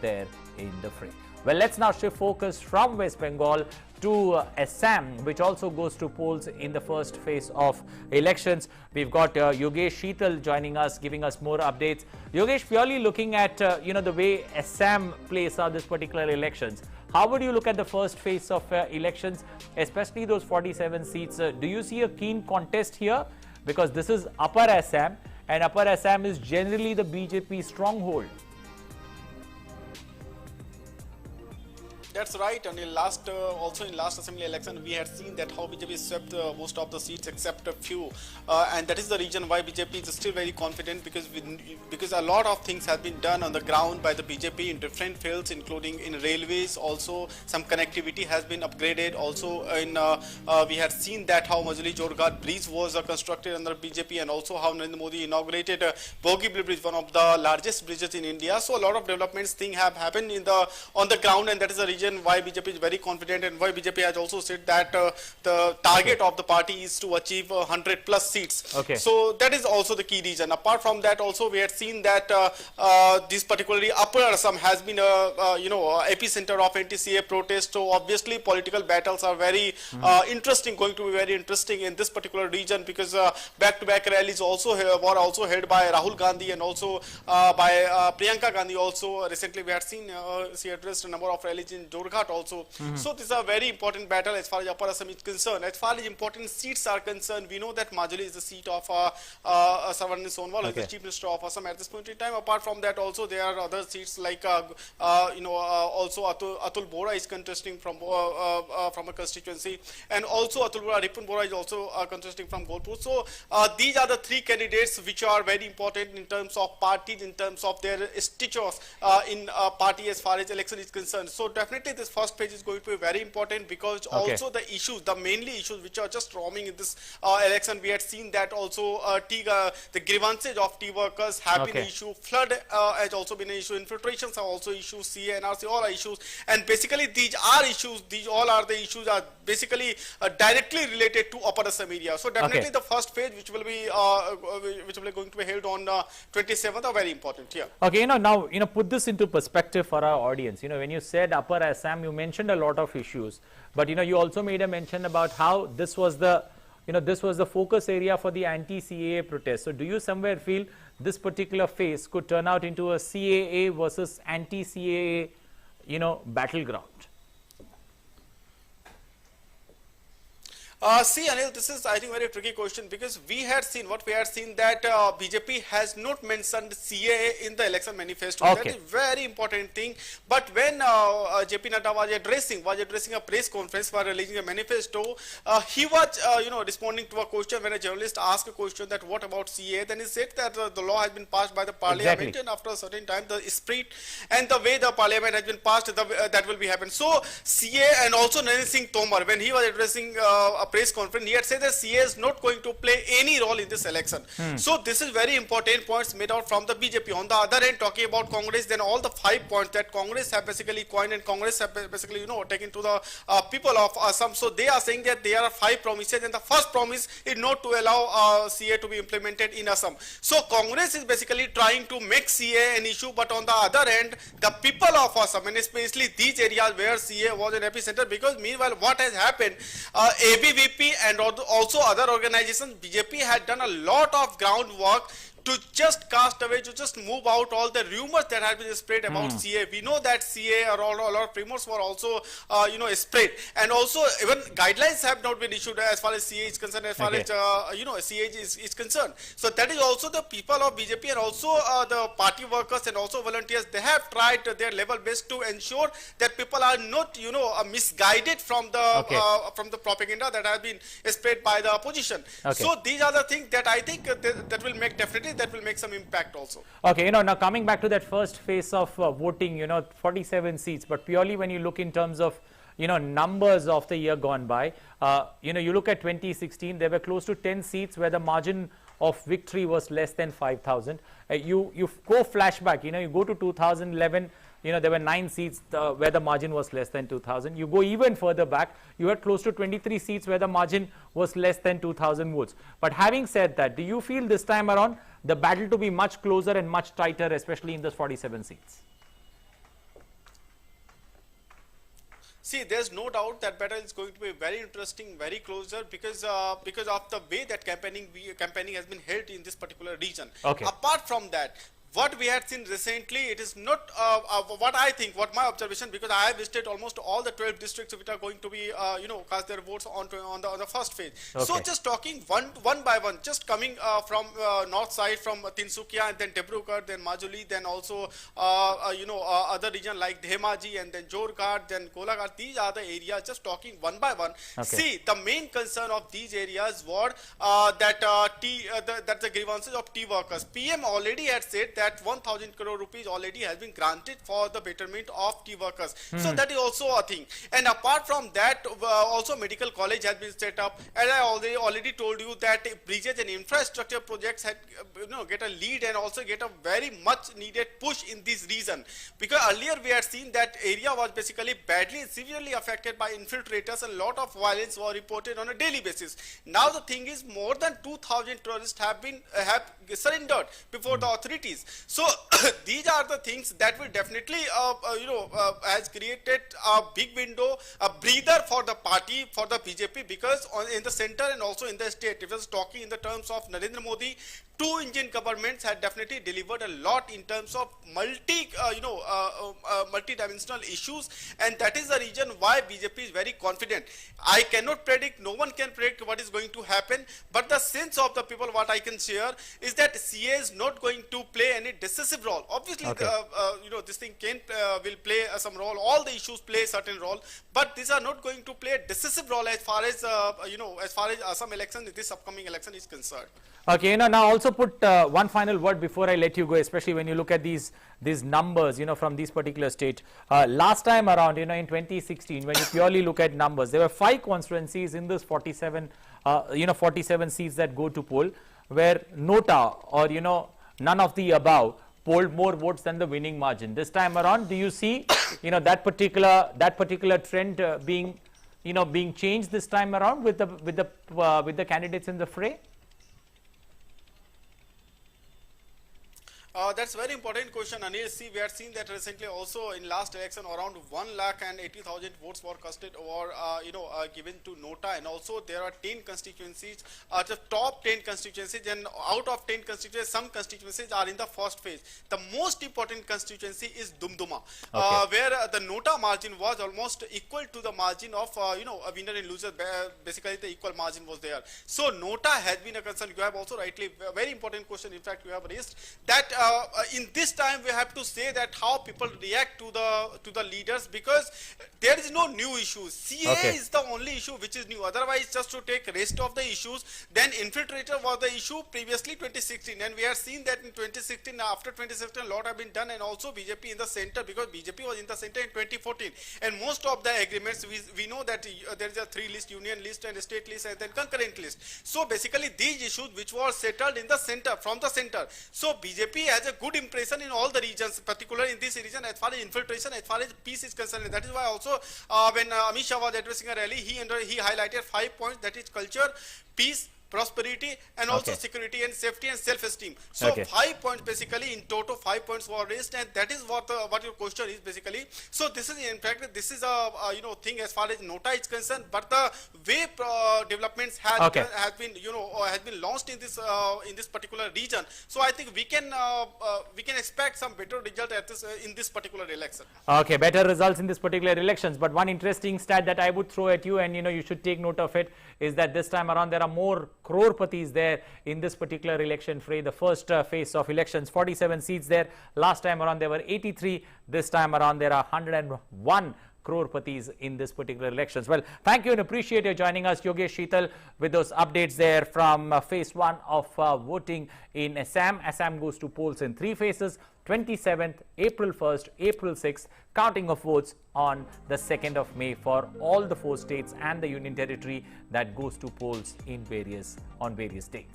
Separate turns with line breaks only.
there in the fray. Well, let's now shift focus from West Bengal to Assam, which also goes to polls in the first phase of elections. We've got Yogesh Sheetal joining us, giving us more updates. Yogesh, purely looking at the way Assam plays out this particular elections, how would you look at the first phase of elections, especially those 47 seats? Do you see a keen contest here? Because this is Upper Assam, and Upper Assam is generally the BJP stronghold.
That's right. And also in last assembly election, we had seen that how BJP swept most of the seats except a few, and that is the reason why BJP is still very confident, because a lot of things have been done on the ground by the BJP in different fields, including in railways. Also, some connectivity has been upgraded. Also, we had seen that how Majuli Jorghat bridge was constructed under BJP, and also how Narendra Modi inaugurated Bogibri Bridge, one of the largest bridges in India. So a lot of developments have happened on the ground, and that is the reason why BJP is very confident, and why BJP has also said that the target of the party is to achieve 100 plus seats.
Okay.
So that is also the key reason. Apart from that, also we had seen that this particularly Upper Assam has been epicenter of anti-CA protest. So obviously political battles are very interesting, going to be very interesting in this particular region, because back-to-back rallies were also held by Rahul Gandhi and also by Priyanka Gandhi. Also recently we had seen she addressed a number of rallies in Jorghat also. So this is a very important battle as far as Upper Assam is concerned. As far as important seats are concerned, we know that Majuli is the seat of Saravanan Sonwal, who is the Chief Minister of Assam at this point in time. Apart from that, also there are other seats like also Atul Bora is contesting from a constituency, and also Ripun Bora is also contesting from Golpur. So these are the three candidates which are very important in terms of parties, in terms of their statures in party as far as election is concerned. So definitely this first page is going to be very important, because also the issues, the mainly issues which are just roaming in this election, we had seen that also the grievances of tea workers have been an issue, flood has also been an issue, infiltrations are also issues, CA, NRC, all are issues, and basically these are issues, these all are the issues are basically directly related to Upper Assam area. So definitely the first phase which will be going to be held on 27th are very important here.
Okay, now put this into perspective for our audience. When you said Upper Assam, you mentioned a lot of issues, but you also made a mention about how this was the focus area for the anti-CAA protest. So do you somewhere feel this particular phase could turn out into a CAA versus anti-CAA battleground?
See, Anil, this is, I think, very tricky question, because we had seen that BJP has not mentioned CAA in the election manifesto. That is very important thing. But when JP Nadda was addressing a press conference for releasing a manifesto, he was responding to a question when a journalist asked a question that what about CAA. Then he said that the law has been passed by the parliament, and after a certain time the spirit and the way the parliament has been passed, that will be happen. So CAA, and also Narendra Singh Tomar, when he was addressing a press conference, he had said that CA is not going to play any role in this election. So this is very important points made out from the BJP. On the other hand, talking about Congress, then all the 5 points that Congress have basically coined, and Congress have basically taken to the people of Assam. So they are saying that there are 5 promises, and the first promise is not to allow CA to be implemented in Assam. So Congress is basically trying to make CA an issue, but on the other hand, the people of Assam, and especially these areas where CA was an epicenter, because meanwhile what has happened, ABVP and also other organizations, BJP had done a lot of groundwork to just cast away, to just move out all the rumors that have been spread about CA. We know that CA or a lot of rumors were also, spread, and also even guidelines have not been issued as far as CA is concerned, as far as CA is concerned. So that is also the people of BJP, and also the party workers and also volunteers. They have tried their level best to ensure that people are not, misguided from the propaganda that has been spread by the opposition. So these are the things that I think that will make some impact also.
Okay, now coming back to that first phase of voting, 47 seats, but purely when you look in terms of, numbers of the year gone by, you look at 2016, there were close to 10 seats where the margin of victory was less than 5,000. You go flashback, you go to 2011, there were 9 seats where the margin was less than 2,000. You go even further back, you had close to 23 seats where the margin was less than 2,000 votes. But having said that, do you feel this time around the battle to be much closer and much tighter, especially in those 47 seats?
See, there's no doubt that battle is going to be very interesting, very closer, because of the way that campaigning has been held in this particular region.
Okay.
Apart from that, what we had seen recently, it is not what my observation, because I have visited almost all the 12 districts which are going to be, cast their votes on the first phase.
Okay.
So just talking one by one, just coming from north side, from Tinsukia and then Debrugad, then Majuli, then also other region like Dhemaji and then Jorghat, then Golaghat. These are the areas. Just talking one by one.
Okay.
See, the main concern of these areas were that the grievances of tea workers. PM already had said that 1,000 crore rupees already has been granted for the betterment of tea workers. So that is also a thing. And apart from that, also medical college has been set up. And I already told you that bridges and infrastructure projects had get a lead and also get a very much needed push in this region. Because earlier we had seen that area was basically severely affected by infiltrators, and a lot of violence was reported on a daily basis. Now the thing is, more than 2,000 tourists have surrendered before the authorities. So these are the things that will definitely has created a big window, a breather for the party, for the BJP, because in the center and also in the state, if I was talking in the terms of Narendra Modi, two-engine governments had definitely delivered a lot in terms of multi-dimensional issues, and that is the reason why BJP is very confident. I cannot predict, no one can predict what is going to happen, but the sense of the people, what I can share is that CA is not going to play any decisive role. Obviously,
Okay.
This thing will play some role. All the issues play a certain role, but these are not going to play a decisive role as far as Assam election, this upcoming election is concerned.
Okay, now also put one final word before I let you go, especially when you look at these numbers, from these particular state. Last time around, in 2016, when you purely look at numbers, there were 5 constituencies in this 47 seats that go to poll, where Nota or, none of the above polled more votes than the winning margin. This time around, do you see, that particular trend being changed this time around with the candidates in the fray?
That's a very important question, Anil. See, we have seen that recently also in last election around 1,80,000 votes were casted or given to Nota, and also there are 10 constituencies, the top 10 constituencies, and out of 10 constituencies, some constituencies are in the first phase. The most important constituency is Dumduma, where the Nota margin was almost equal to the margin of a winner and loser. Basically, the equal margin was there. So Nota has been a concern. You have also rightly, a very important question, in fact, you have raised that. In this time, we have to say that how people react to the leaders, because there is no new issue. CA is the only issue which is new. Otherwise, just to take rest of the issues, then infiltrator was the issue previously 2016, and we have seen that in 2016, after 2016, a lot have been done, and also BJP in the center, because BJP was in the center in 2014, and most of the agreements we know that there is a 3-list, union list and state list, and then concurrent list. So basically, these issues which were settled in the center, from the center. So BJP has a good impression in all the regions, particularly in this region, as far as infiltration, as far as peace is concerned. And that is why also when Amit Shah was addressing a rally, he highlighted 5 points, that is culture, peace, prosperity, and also security and safety and self-esteem. So 5 points basically, in total 5 points were raised, and that is what your question is basically. So this is, in fact, this is a thing as far as Nota is concerned, but the way developments has been launched in this particular region. So I think we can expect some better result in this particular election.
Okay, better results in this particular elections. But one interesting stat that I would throw at you, and you should take note of it, is that this time around there are more crore-patis there in this particular election fray. The first phase of elections, 47 seats there. Last time around there were 83. This time around there are 101 crore-patis in this particular elections. Well, thank you and appreciate you joining us, Yogesh Sheetal, with those updates there from phase 1 of voting in Assam. Assam goes to polls in 3 phases: 27th, April 1st, April 6th, counting of votes on the 2nd of May for all the 4 states and the Union Territory that goes to polls on various dates.